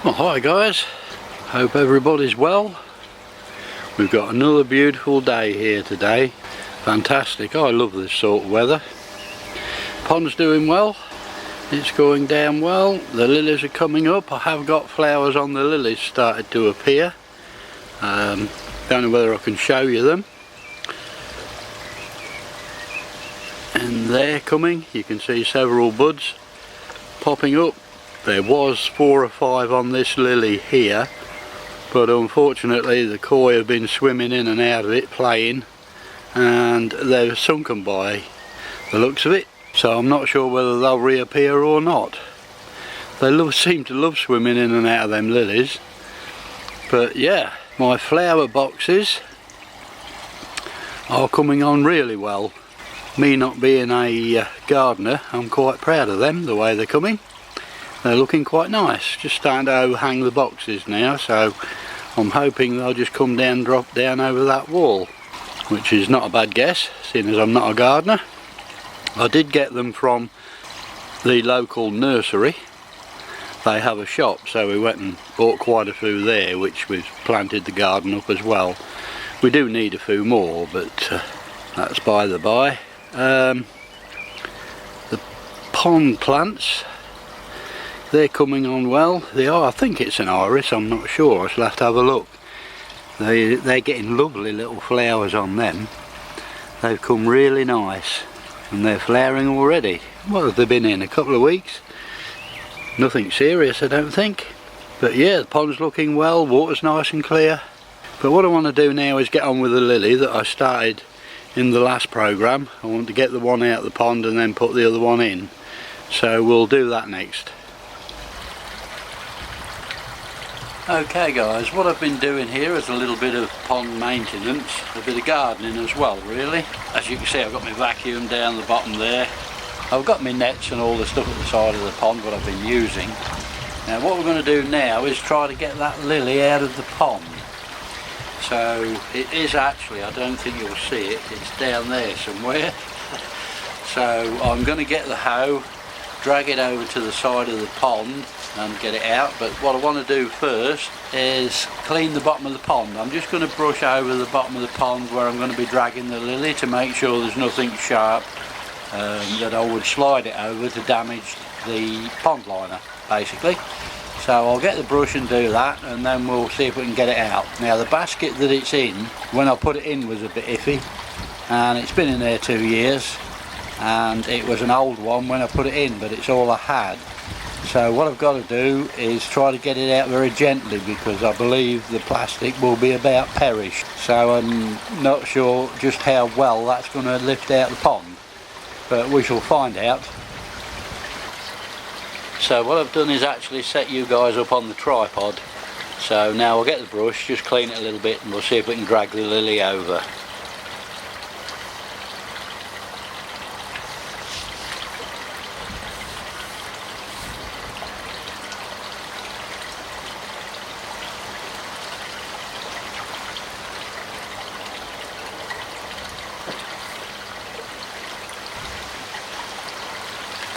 Well, hi guys, hope everybody's well. We've got another beautiful day here today. Fantastic, I love this sort of weather. Pond's doing well, it's going down well. The lilies are coming up. I have got flowers on the lilies started to appear. Don't know whether I can show you them. And they're coming, you can see several buds popping up. There was 4 or 5 on this lily here, but unfortunately the koi have been swimming in and out of it playing, and they're sunken by the looks of it, so I'm not sure whether they'll reappear or not. They seem to love swimming in and out of them lilies. But yeah, my flower boxes are coming on really well. Me not being a gardener, I'm quite proud of them, the way they're coming. They're looking quite nice, just starting to overhang the boxes now, so I'm hoping they'll just come down, drop down over that wall, which is not a bad guess, seeing as I'm not a gardener. I did get them from the local nursery. They have a shop, so we went and bought quite a few there, which we've planted the garden up as well. We do need a few more, but that's by the by. The pond plants, they're coming on well. They are, I think it's an iris, I'm not sure, I shall have to have a look. They're getting lovely little flowers on them. They've come really nice and they're flowering already. What have they been in, a couple of weeks? Nothing serious I don't think. But yeah, the pond's looking well, water's nice and clear. But what I want to do now is get on with the lily that I started in the last programme. I want to get the one out of the pond and then put the other one in. So we'll do that next. Okay guys, what I've been doing here is a little bit of pond maintenance, a bit of gardening as well really. As you can see, I've got my vacuum down the bottom there. I've got my nets and all the stuff at the side of the pond what I've been using. Now what we're going to do now is try to get that lily out of the pond. So it is actually, I don't think you'll see it, it's down there somewhere. So I'm going to get the hoe, drag it over to the side of the pond and get it out, but what I want to do first is clean the bottom of the pond. I'm just going to brush over the bottom of the pond where I'm going to be dragging the lily to make sure there's nothing sharp that I would slide it over to damage the pond liner basically. So I'll get the brush and do that, and then we'll see if we can get it out. Now the basket that it's in, when I put it in was a bit iffy, and it's been in there 2 years, and it was an old one when I put it in, but it's all I had. So what I've got to do is try to get it out very gently, because I believe the plastic will be about perished. So I'm not sure just how well that's going to lift out the pond, but we shall find out. So what I've done is actually set you guys up on the tripod. So now I'll get the brush, just clean it a little bit, and we'll see if we can drag the lily over.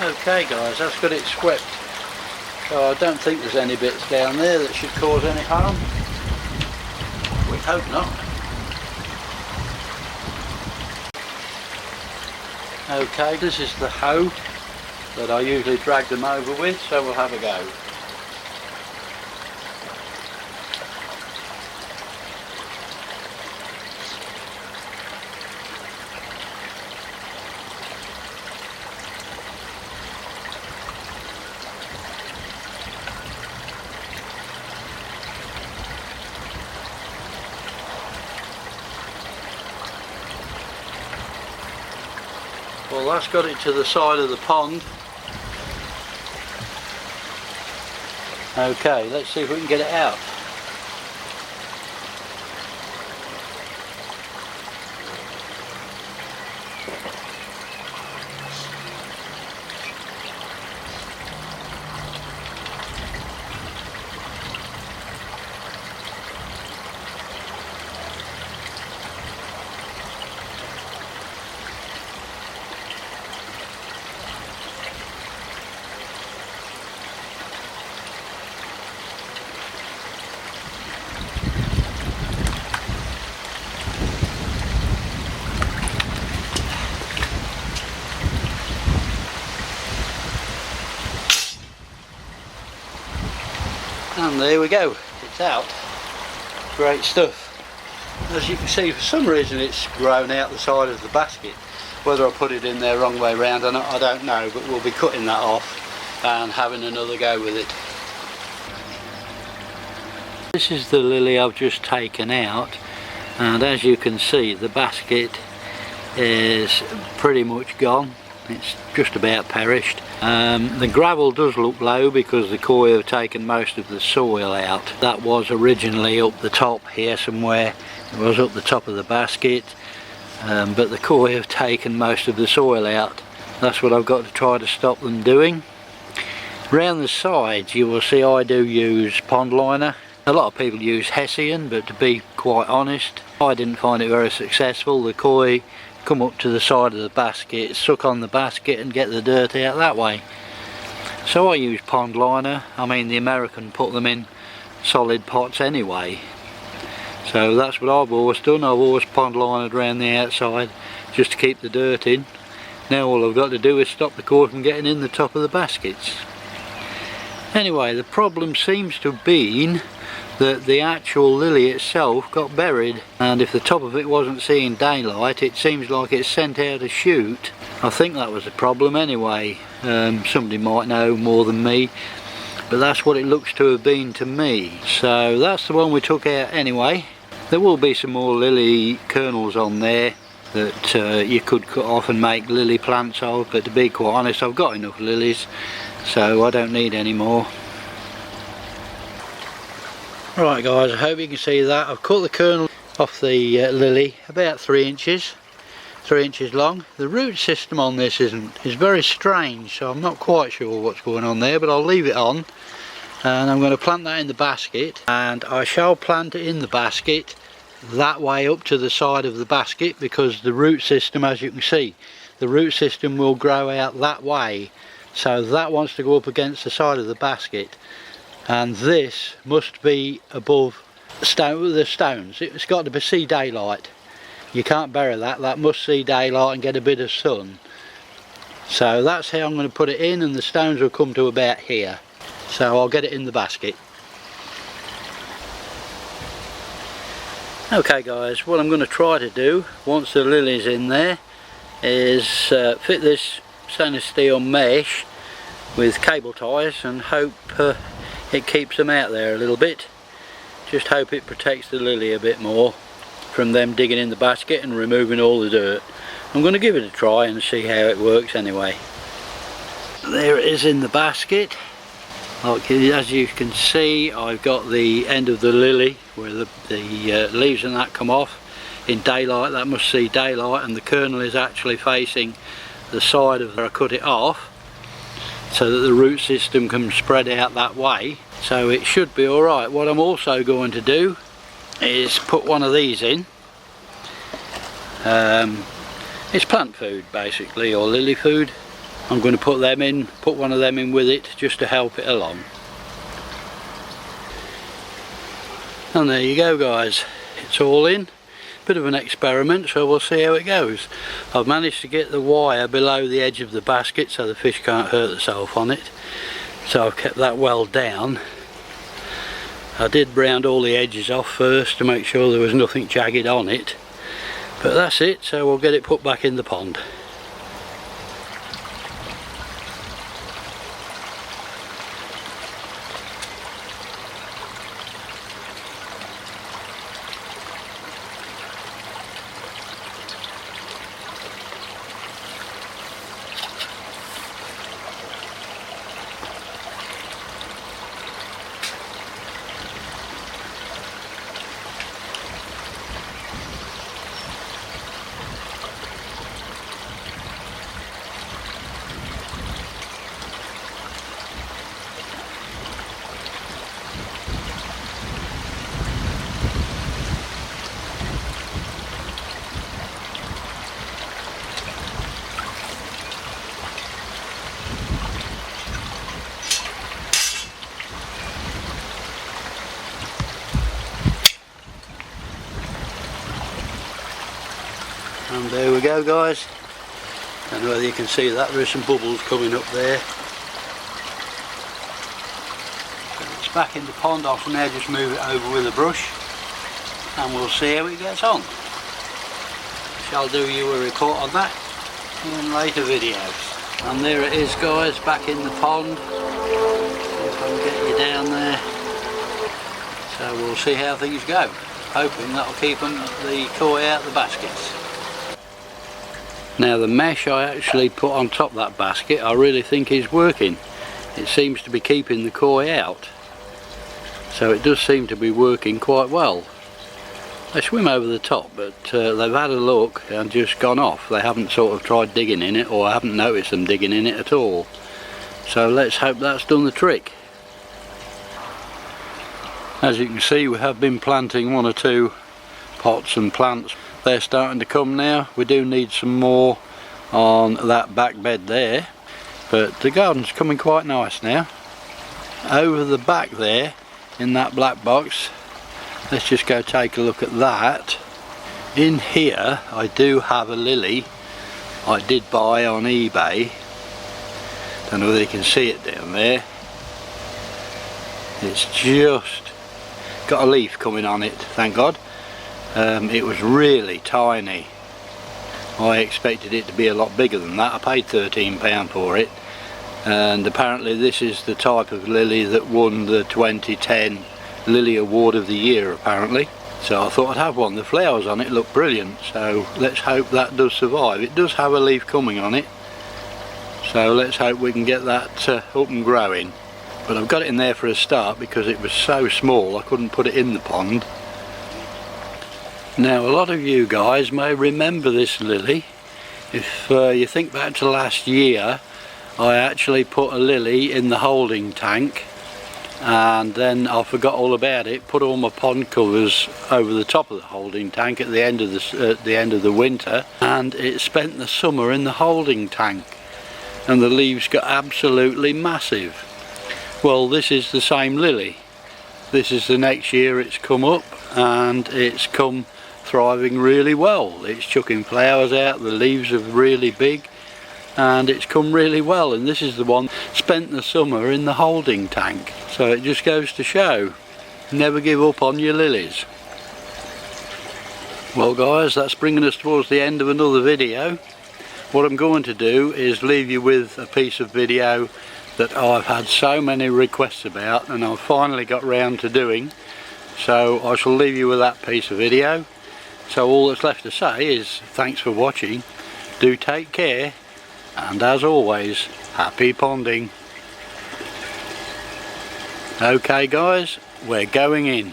Okay guys, that's got it swept, so I don't think there's any bits down there that should cause any harm. We hope not. Okay, this is the hoe that I usually drag them over with, so we'll have a go. Well, that's got it to the side of the pond. Okay, let's see if we can get it out. And there we go, it's out. Great stuff. As you can see, for some reason it's grown out the side of the basket. Whether I put it in there wrong way round or not, I don't know, but we'll be cutting that off and having another go with it. This is the lily I've just taken out, and as you can see the basket is pretty much gone. It's just about perished. The gravel does look low because the koi have taken most of the soil out. That was originally up the top here somewhere. It was up the top of the basket, but the koi have taken most of the soil out. That's what I've got to try to stop them doing. Round the sides you will see I do use pond liner. A lot of people use Hessian, but to be quite honest, I didn't find it very successful. The koi come up to the side of the basket, suck on the basket and get the dirt out that way. So I use pond liner. I mean, the American put them in solid pots anyway. So that's what I've always done. I've always pond linered around the outside just to keep the dirt in. Now all I've got to do is stop the koi from getting in the top of the baskets. Anyway, the problem seems to have been that the actual lily itself got buried, and if the top of it wasn't seeing daylight, it seems like it's sent out a shoot. I think that was the problem anyway. Somebody might know more than me, but that's what it looks to have been to me. So that's the one we took out anyway. There will be some more lily kernels on there that you could cut off and make lily plants of, but to be quite honest, I've got enough lilies, so I don't need any more. Right guys, I hope you can see that. I've cut the kernel off the lily about 3 inches long. The root system on this is very strange, so I'm not quite sure what's going on there, but I'll leave it on, and I'm going to plant that in the basket, and I shall plant it in the basket that way up to the side of the basket, because the root system, as you can see, the root system will grow out that way, so that wants to go up against the side of the basket. And this must be above the stones. It's got to see daylight. You can't bury that. That must see daylight and get a bit of sun. So that's how I'm going to put it in, and the stones will come to about here. So I'll get it in the basket. Okay guys, what I'm going to try to do once the lily's in there is fit this stainless steel mesh with cable ties and hope it keeps them out there a little bit. Just hope it protects the lily a bit more from them digging in the basket and removing all the dirt. I'm going to give it a try and see how it works anyway. There it is in the basket. Like, as you can see, I've got the end of the lily where the leaves and that come off in daylight. That must see daylight, and the kernel is actually facing the side of where I cut it off, so that the root system can spread out that way, so it should be alright. What I'm also going to do is put one of these in. It's plant food basically, or lily food. I'm going to put one of them in with it just to help it along. And there you go guys, it's all in. Bit of an experiment, so we'll see how it goes. I've managed to get the wire below the edge of the basket so the fish can't hurt themselves on it, so I've kept that well down. I did round all the edges off first to make sure there was nothing jagged on it, but that's it, so we'll get it put back in the pond. And there we go guys. I don't know whether you can see that, there are some bubbles coming up there. It's back in the pond. I shall now just move it over with a brush and we'll see how it gets on. Shall do you a report on that in later videos. And there it is, guys, back in the pond. See if I can get you down there. So we'll see how things go. Hoping that'll keep the koi out of the baskets. Now the mesh I actually put on top of that basket, I really think is working. It seems to be keeping the koi out. So it does seem to be working quite well. They swim over the top, but they've had a look and just gone off. They haven't sort of tried digging in it, or I haven't noticed them digging in it at all. So let's hope that's done the trick. As you can see, we have been planting 1 or 2 pots and plants. They're starting to come now. We do need some more on that back bed there, but the garden's coming quite nice now. Over the back there in that black box, let's just go take a look at that. In here I do have a lily I did buy on eBay. Don't know whether you can see it down there. It's just got a leaf coming on it, thank God. It was really tiny. I expected it to be a lot bigger than that. I paid £13 for it, and apparently this is the type of lily that won the 2010 Lily Award of the Year apparently. So I thought I'd have one. The flowers on it look brilliant, so let's hope that does survive. It does have a leaf coming on it, so let's hope we can get that up and growing. But I've got it in there for a start because it was so small I couldn't put it in the pond. Now a lot of you guys may remember this lily. If you think back to last year, I actually put a lily in the holding tank and then I forgot all about it, put all my pond covers over the top of the holding tank at the end of the winter, and it spent the summer in the holding tank and the leaves got absolutely massive. Well, this is the same lily. This is the next year it's come up and it's come thriving really well. It's chucking flowers out, the leaves are really big and it's come really well, and this is the one spent the summer in the holding tank. So it just goes to show, never give up on your lilies. Well guys, that's bringing us towards the end of another video. What I'm going to do is leave you with a piece of video that I've had so many requests about and I've finally got round to doing. So I shall leave you with that piece of video. So all that's left to say is thanks for watching, do take care, and as always, happy ponding. Okay guys, we're going in.